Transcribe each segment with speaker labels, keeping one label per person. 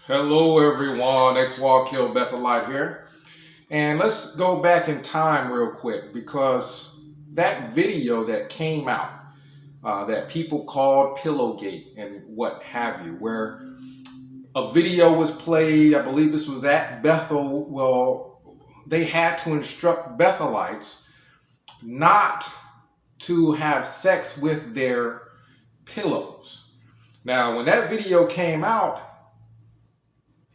Speaker 1: Hello everyone, X-Wall Bethel here. And let's go back in time real quick because that video that came out that people called Pillowgate and what have you, where a video was played, I believe this was at Bethel. Well, they had to instruct Bethelites not to have sex with their pillows. Now, when that video came out,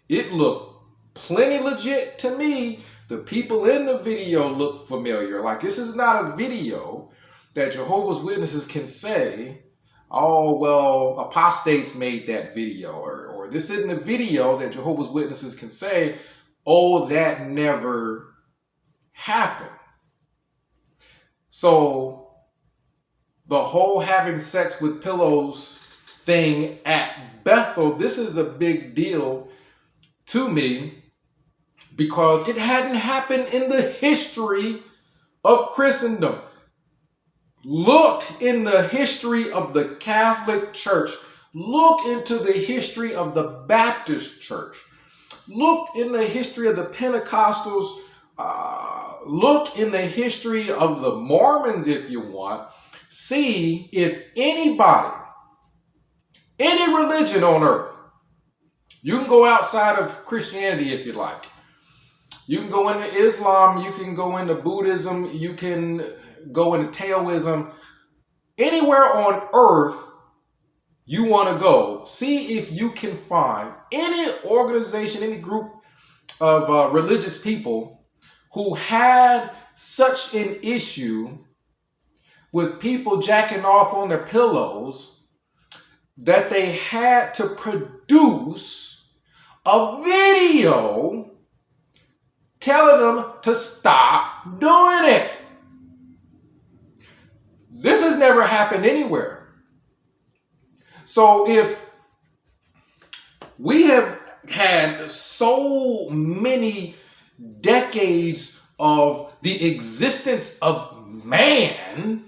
Speaker 1: it looked plenty legit to me. The people in the video look familiar. Like, this is not a video that Jehovah's Witnesses can say, oh, well, apostates made that video. Or this isn't a video that Jehovah's Witnesses can say, oh, that never happened. So the whole having sex with pillows thing at Bethel, this is a big deal to me because it hadn't happened in the history of Christendom. Look in the history of the Catholic Church. Look into the history of the Baptist Church. Look in the history of the Pentecostals. Look in the history of the Mormons if you want. See if anybody, any religion on earth, you can go outside of Christianity if you like. You can go into Islam, you can go into Buddhism, you can go into Taoism. Anywhere on earth you want to go, see if you can find any organization, any group of religious people who had such an issue with people jacking off on their pillows that they had to produce a video telling them to stop doing it. This has never happened anywhere. So if we have had so many decades of the existence of man,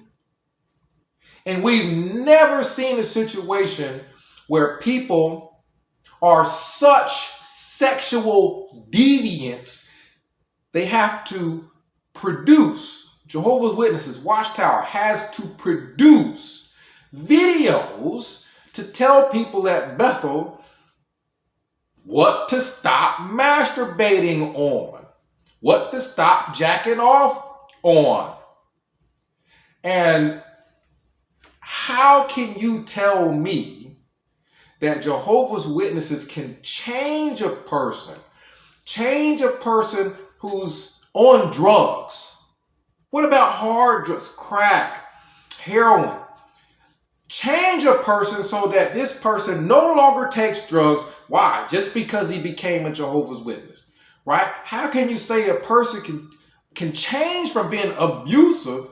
Speaker 1: and we've never seen a situation where people are such sexual deviants, they have to produce, Jehovah's Witnesses, Watchtower has to produce videos to tell people at Bethel what to stop masturbating on, what to stop jacking off on. And how can you tell me that Jehovah's Witnesses can change a person who's on drugs? What about hard drugs, crack, heroin? Change a person so that this person no longer takes drugs. Why? Just because he became a Jehovah's Witness, right? How can you say a person can change from being abusive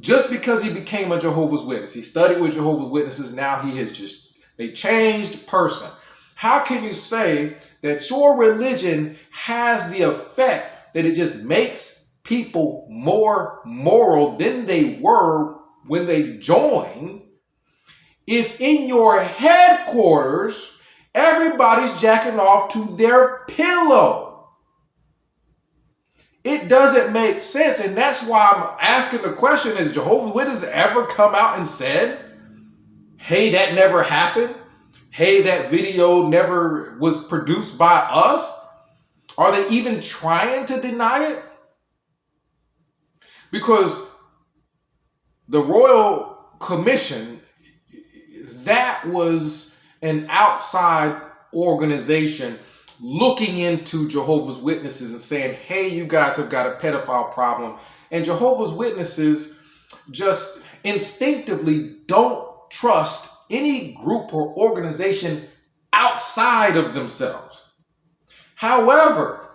Speaker 1: just because he became a Jehovah's Witness? He studied with Jehovah's Witnesses, now he is just a changed person. How can you say that your religion has the effect that it just makes people more moral than they were when they joined, if in your headquarters everybody's jacking off to their pillow? It doesn't make sense, and that's why I'm asking the question, has Jehovah's Witnesses ever come out and said, hey, that never happened? Hey, that video never was produced by us? Are they even trying to deny it? Because the Royal Commission, that was an outside organization looking into Jehovah's Witnesses and saying, hey, you guys have got a pedophile problem. And Jehovah's Witnesses just instinctively don't trust any group or organization outside of themselves. However,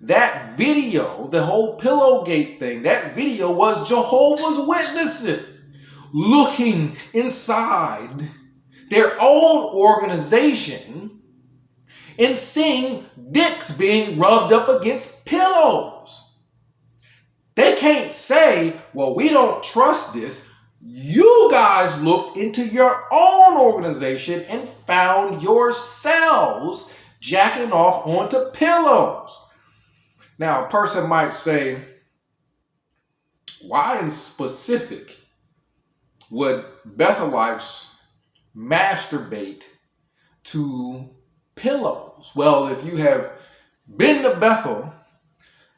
Speaker 1: that video, the whole Pillowgate thing, that video was Jehovah's Witnesses looking inside their own organization and seeing dicks being rubbed up against pillows. They can't say, well, we don't trust this. You guys looked into your own organization and found yourselves jacking off onto pillows. Now, a person might say, why in specific would Bethelites masturbate to pillows? Well, if you have been to Bethel,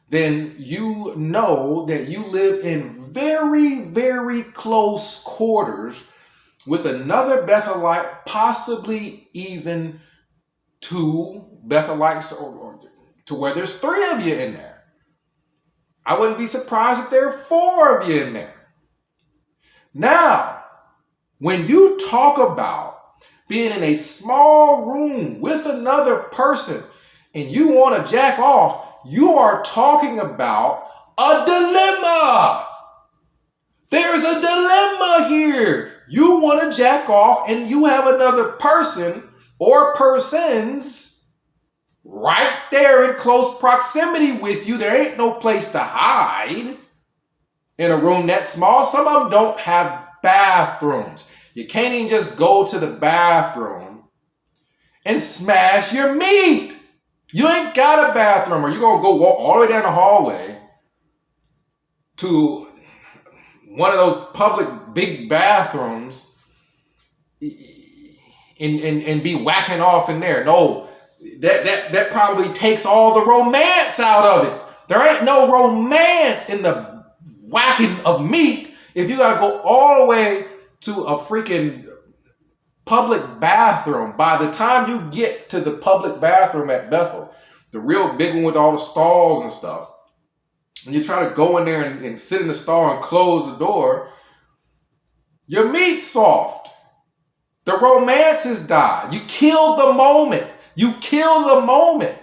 Speaker 1: then you know that you live in very, very close quarters with another Bethelite, possibly even two Bethelites, or to where there's three of you in there. I wouldn't be surprised if there are four of you in there. Now, when you talk about being in a small room with another person and you want to jack off, you are talking about a dilemma. There's a dilemma here. You want to jack off and you have another person or persons right there in close proximity with you. There ain't no place to hide in a room that small. Some of them don't have bathrooms. You can't even just go to the bathroom and smash your meat. You ain't got a bathroom, or you're going to go walk all the way down the hallway to one of those public big bathrooms and be whacking off in there. No, that probably takes all the romance out of it. There ain't no romance in the whacking of meat if you got to go all the way to a freaking public bathroom. By the time you get to the public bathroom at Bethel, the real big one with all the stalls and stuff, and you try to go in there and sit in the stall and close the door, your meat's soft. The romance has died. You killed the moment. You killed the moment.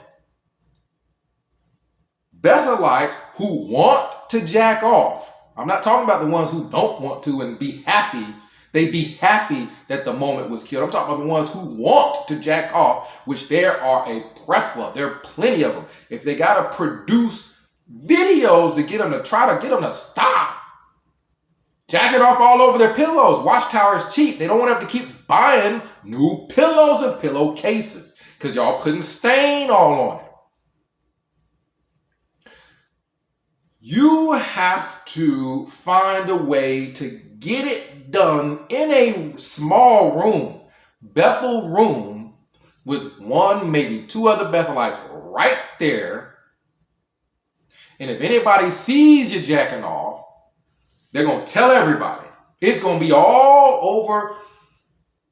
Speaker 1: Bethelites who want to jack off, I'm not talking about the ones who don't want to and be happy. They'd be happy that the moment was killed. I'm talking about the ones who want to jack off, which there are a plethora. There are plenty of them. If they got to produce videos to get them to try to get them to stop jacking off all over their pillows. Watchtower's cheap. They don't want to have to keep buying new pillows and pillowcases because y'all putting stain all on it. You have to find a way to get it done in a small room, Bethel room, with one, maybe two other Bethelites right there. And if anybody sees you jacking off, they're going to tell everybody. It's going to be all over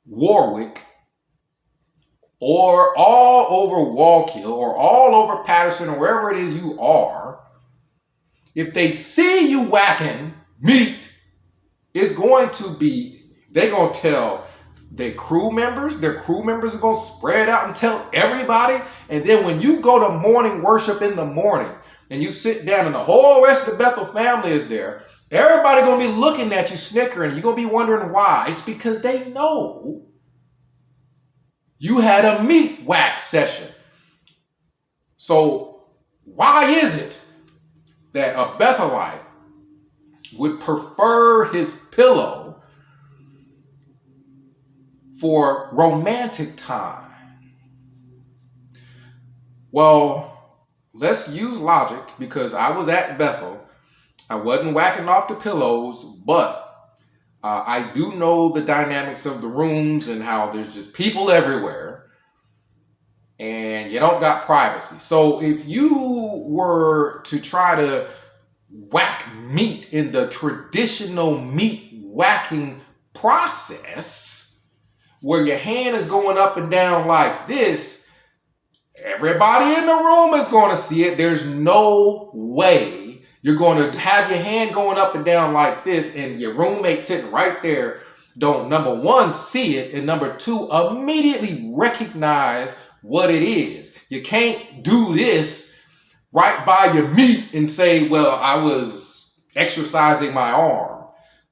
Speaker 1: Warwick or all over Wallkill or all over Patterson or wherever it is you are. If they see you whacking meat, it's going to be, they're going to tell their crew members are going to spread out and tell everybody. And then when you go to morning worship in the morning and you sit down and the whole rest of the Bethel family is there, everybody going to be looking at you snickering. You're going to be wondering why. It's because they know you had a meat whack session. So why is it that a Bethelite would prefer his pillow for romantic time? Well, let's use logic, because I was at Bethel. I wasn't whacking off the pillows, but I do know the dynamics of the rooms and how there's just people everywhere and you don't got privacy. So if you were to try to whack meat in the traditional meat whacking process, where your hand is going up and down like this, everybody in the room is going to see it. There's no way you're going to have your hand going up and down like this and your roommate sitting right there don't, number one, see it, and number two, immediately recognize what it is. You can't do this right by your meat and say, well, I was exercising my arm.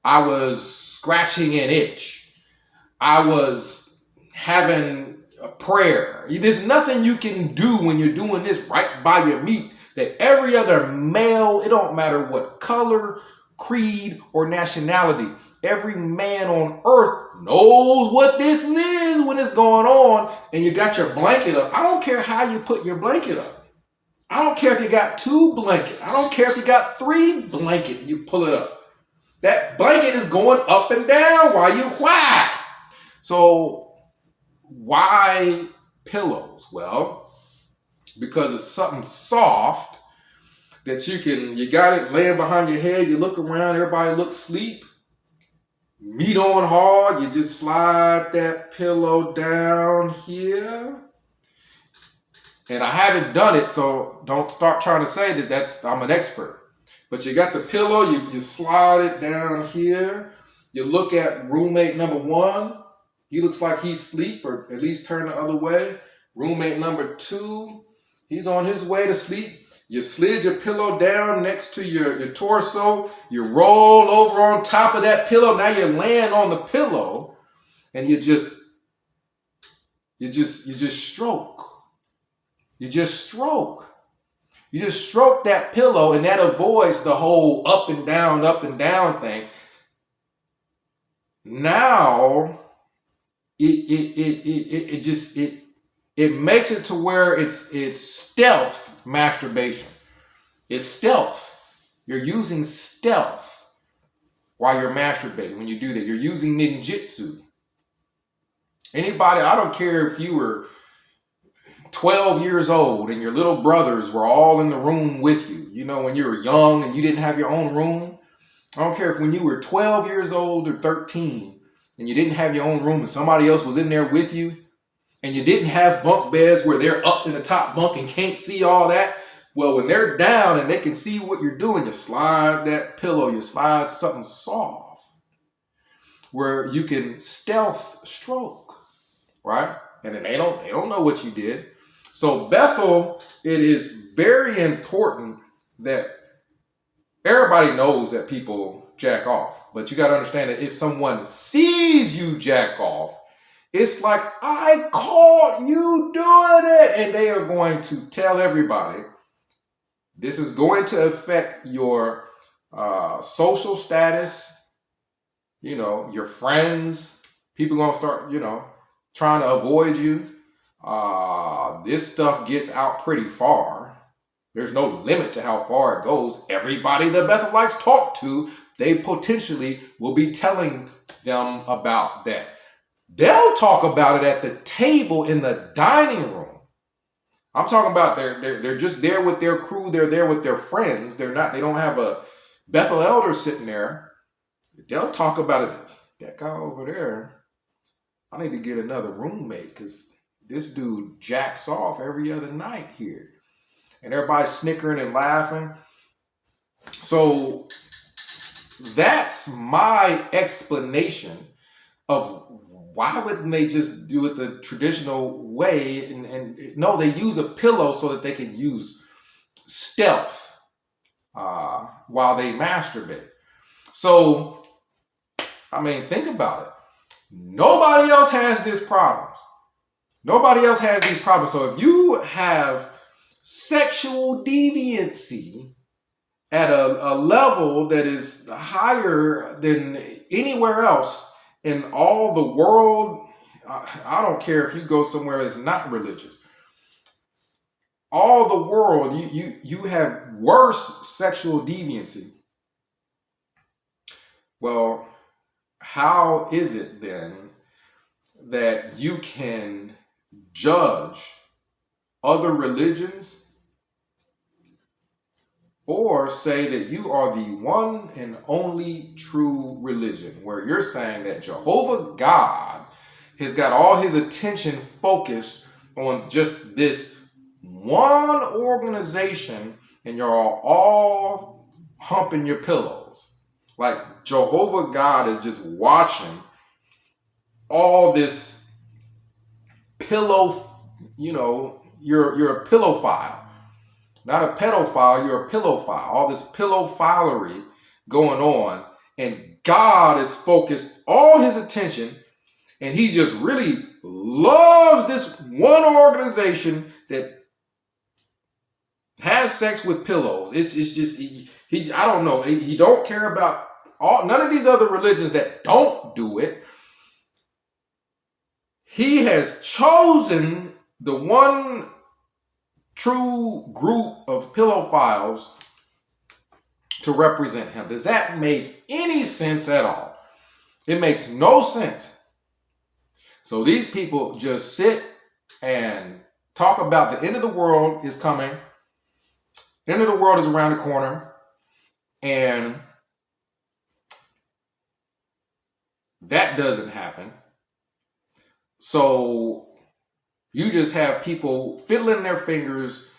Speaker 1: I was scratching an itch. I was having a prayer. There's nothing you can do when you're doing this right by your meat that every other male, it don't matter what color, creed, or nationality, Every man on earth knows what this is when it's going on, and you got your blanket up. I don't care how you put your blanket up. I don't care if you got 2 blankets. I don't care if you got 3 blankets. You pull it up. That blanket is going up and down while you whack. So why pillows? Well, because it's something soft that you got it laying behind your head. You look around, everybody looks asleep. Meat on hard, you just slide that pillow down here. And I haven't done it, so don't start trying to say that I'm an expert. But you got the pillow, you slide it down here. You look at roommate number 1. He looks like he's asleep, or at least turn the other way. Roommate number 2, he's on his way to sleep. You slid your pillow down next to your torso. You roll over on top of that pillow. Now you're laying on the pillow, and you just stroke. You just stroke. You just stroke that pillow, and that avoids the whole up and down thing. Now it makes it to where it's stealth masturbation. It's stealth. You're using stealth while you're masturbating. When you do that, you're using ninjutsu. Anybody, I don't care if you were 12 years old and your little brothers were all in the room with you. You know, when you were young and you didn't have your own room. I don't care if when you were 12 years old or 13 and you didn't have your own room and somebody else was in there with you, and you didn't have bunk beds where they're up in the top bunk and can't see all that. Well, when they're down and they can see what you're doing, you slide that pillow, you slide something soft where you can stealth stroke, right? And then they don't know what you did. So Bethel, it is very important that everybody knows that people jack off. But you got to understand that if someone sees you jack off, it's like, I caught you doing it. And they are going to tell everybody. This is going to affect your social status, your friends. People going to start, trying to avoid you. This stuff gets out pretty far. There's no limit to how far it goes. Everybody the Bethelites talk to, they potentially will be telling them about that. They'll talk about it at the table in the dining room. I'm talking about they're just there with their crew. They're there with their friends. They don't have a Bethel elder sitting there. They'll talk about it. That guy over there, I need to get another roommate because this dude jacks off every other night here. And everybody's snickering and laughing. So that's my explanation of why wouldn't they just do it the traditional way? And no, they use a pillow so that they can use stealth while they masturbate. So, think about it. Nobody else has this problem. Nobody else has these problems. So if you have sexual deviancy at a level that is higher than anywhere else in all the world, I don't care if you go somewhere that's not religious. All the world, you have worse sexual deviancy. Well, how is it then that you can judge other religions or say that you are the one and only true religion, where you're saying that Jehovah God has got all his attention focused on just this one organization, and you're all humping your pillows? Like Jehovah God is just watching all this pillow, you're a pillophile. Not a pedophile, you're a pillophile. All this pillophilery going on. And God is focused all his attention, and he just really loves this one organization that has sex with pillows. It's just, I don't know. He don't care about none of these other religions that don't do it. He has chosen the one true group of pillowphiles to represent him. Does that make any sense at all? It makes no sense. So these people just sit and talk about the end of the world is coming. The end of the world is around the corner. And that doesn't happen. So you just have people fiddling their fingers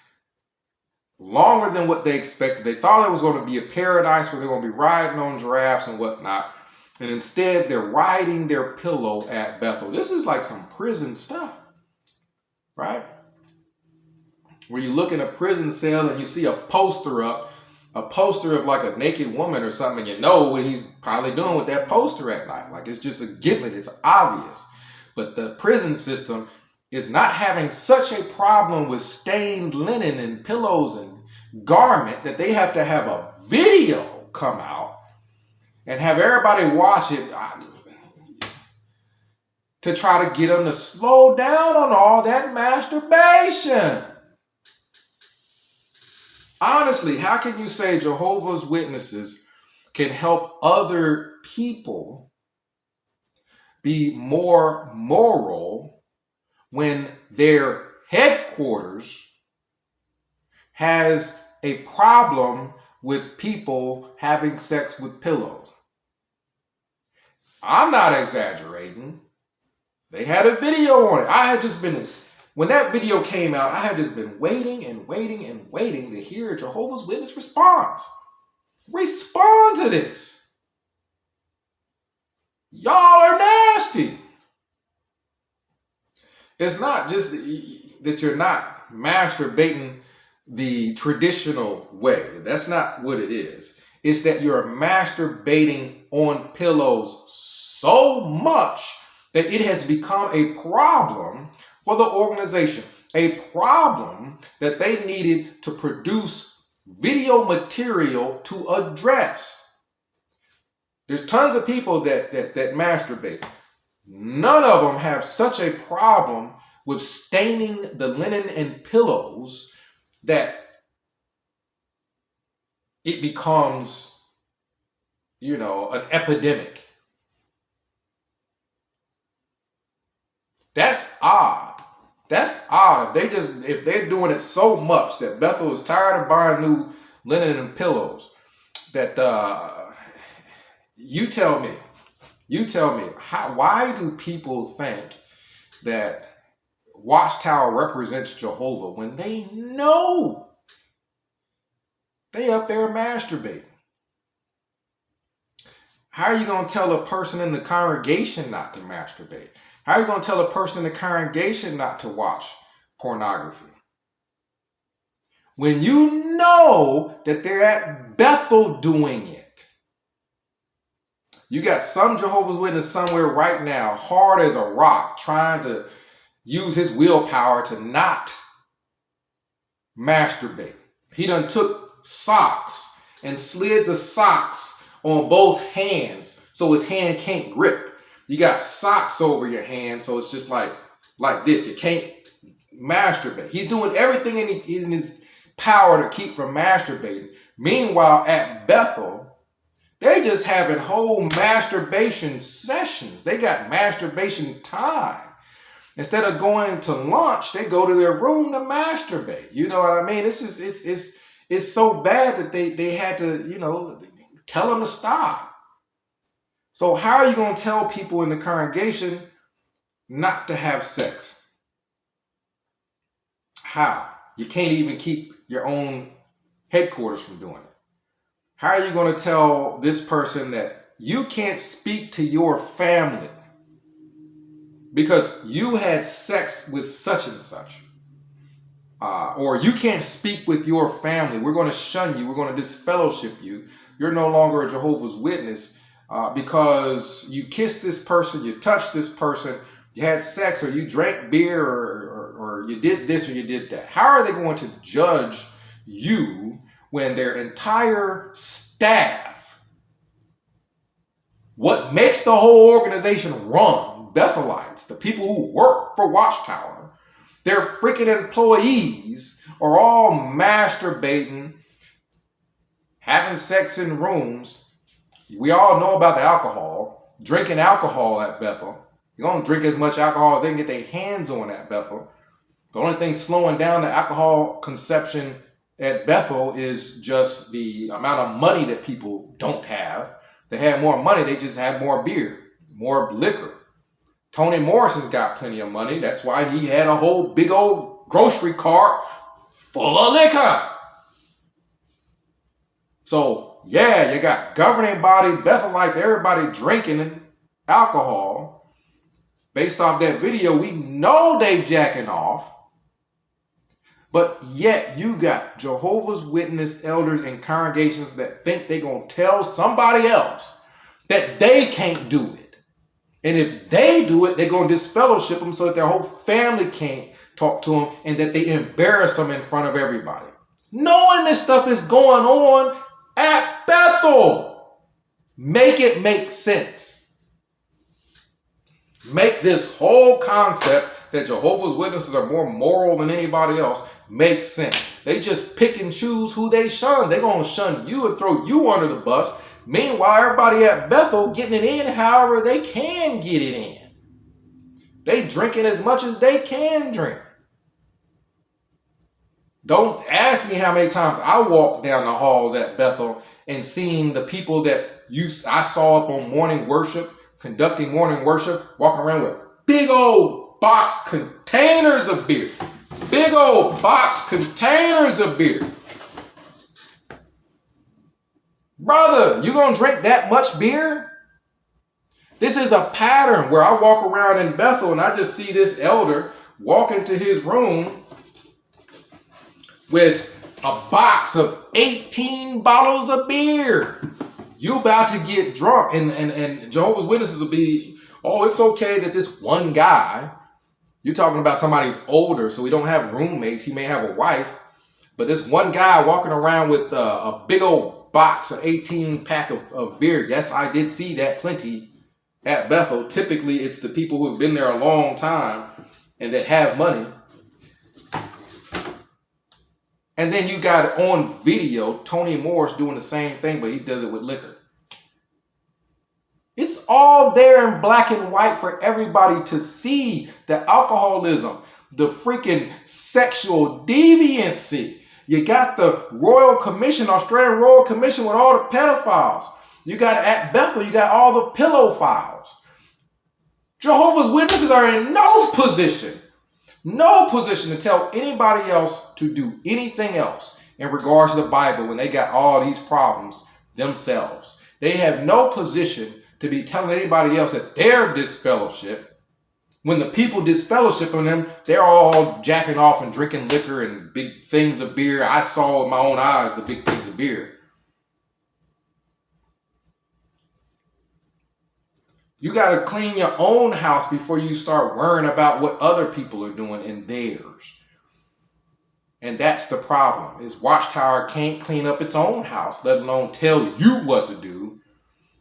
Speaker 1: longer than what they expected. They thought it was going to be a paradise where they're going to be riding on giraffes and whatnot. And instead, they're riding their pillow at Bethel. This is like some prison stuff, right? Where you look in a prison cell and you see a poster up, a poster of like a naked woman or something, and you know what he's probably doing with that poster at night. Like it's just a given, it's obvious. But the prison system is not having such a problem with stained linen and pillows and garment that they have to have a video come out and have everybody watch it to try to get them to slow down on all that masturbation. Honestly, how can you say Jehovah's Witnesses can help other people be more moral when their headquarters has a problem with people having sex with pillows? I'm not exaggerating. They had a video on it. When that video came out, I had just been waiting and waiting and waiting to hear Jehovah's Witness response. Respond to this. Y'all are nasty. It's not just that you're not masturbating the traditional way. That's not what it is. It's that you're masturbating on pillows so much that it has become a problem for the organization, a problem that they needed to produce video material to address. There's tons of people that masturbate. None of them have such a problem with staining the linen and pillows that it becomes, an epidemic. That's odd. That's odd. If they're doing it so much that Bethel is tired of buying new linen and pillows, that you tell me, why do people think that Watchtower represents Jehovah when they know they up there masturbating? How are you going to tell a person in the congregation not to masturbate? How are you going to tell a person in the congregation not to watch pornography? When you know that they're at Bethel doing it. You got some Jehovah's Witness somewhere right now, hard as a rock, trying to use his willpower to not masturbate. He done took socks and slid the socks on both hands so his hand can't grip. You got socks over your hand, so it's just like this. You can't masturbate. He's doing everything in his power to keep from masturbating. Meanwhile, at Bethel, they just having whole masturbation sessions. They got masturbation time. Instead of going to lunch, they go to their room to masturbate. You know what I mean? It's so bad that they had to, tell them to stop. So how are you going to tell people in the congregation not to have sex? How? You can't even keep your own headquarters from doing it. How are you going to tell this person that you can't speak to your family because you had sex with such and such? Or you can't speak with your family. We're going to shun you. We're going to disfellowship you. You're no longer a Jehovah's Witness because you kissed this person, you touched this person, you had sex, or you drank beer, or you did this or you did that. How are they going to judge you when their entire staff what makes the whole organization run, Bethelites, the people who work for Watchtower, their freaking employees are all masturbating, having sex in rooms. We all know about the alcohol, drinking alcohol at Bethel. You're going to drink as much alcohol as they can get their hands on at Bethel. The only thing slowing down the alcohol consumption at Bethel is just the amount of money that people don't have. If they had more money, they just had more beer, more liquor. Tony Morris has got plenty of money. That's why he had a whole big old grocery cart full of liquor. So, yeah, you got governing body, Bethelites, everybody drinking alcohol. Based off that video, we know they jacking off. But yet you got Jehovah's Witness elders and congregations that think they're going to tell somebody else that they can't do it. And if they do it, they're going to disfellowship them so that their whole family can't talk to them and that they embarrass them in front of everybody. Knowing this stuff is going on at Bethel. Make it make sense. Make this whole concept that Jehovah's Witnesses are more moral than anybody else make sense. They just pick and choose who they shun. They're going to shun you and throw you under the bus. Meanwhile, everybody at Bethel getting it in however they can get it in. They drinking as much as they can drink. Don't ask me how many times I walked down the halls at Bethel and seen the people that I saw up on morning worship, conducting morning worship, walking around with big old box containers of beer. Big old box containers of beer. Brother, you gonna drink that much beer? This is a pattern where I walk around in Bethel and I just see this elder walk into his room with a box of 18 bottles of beer. You about to get drunk. And Jehovah's Witnesses will be, oh, it's okay that this one guy, you're talking about somebody's older, so he don't have roommates. He may have a wife. But this one guy walking around with a big old box, an 18 pack of beer. Yes, I did see that plenty at Bethel. Typically, it's the people who have been there a long time and that have money. And then you got on video Tony Morris doing the same thing, but he does it with liquor. It's all there in black and white for everybody to see. The alcoholism, the freaking sexual deviancy. You got the Royal Commission, Australian Royal Commission with all the pedophiles. You got at Bethel, you got all the pedophiles. Jehovah's Witnesses are in no position to tell anybody else to do anything else in regards to the Bible when they got all these problems themselves. They have no position to be telling anybody else that they're disfellowship. When the people disfellowshipping them, they're all jacking off and drinking liquor and big things of beer. I saw with my own eyes the big things of beer. You got to clean your own house before you start worrying about what other people are doing in theirs. And that's the problem, is Watchtower can't clean up its own house, let alone tell you what to do.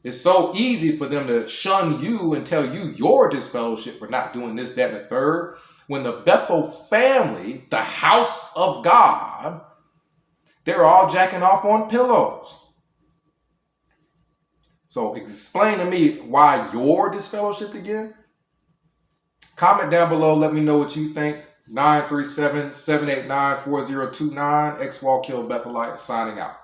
Speaker 1: It's so easy for them to shun you and tell you your disfellowship for not doing this, that, and the third. When the Bethel family, the house of God, they're all jacking off on pillows. So explain to me why you're disfellowshipped again. Comment down below. Let me know what you think. 937-789-4029. X-Wall Kill Bethelite signing out.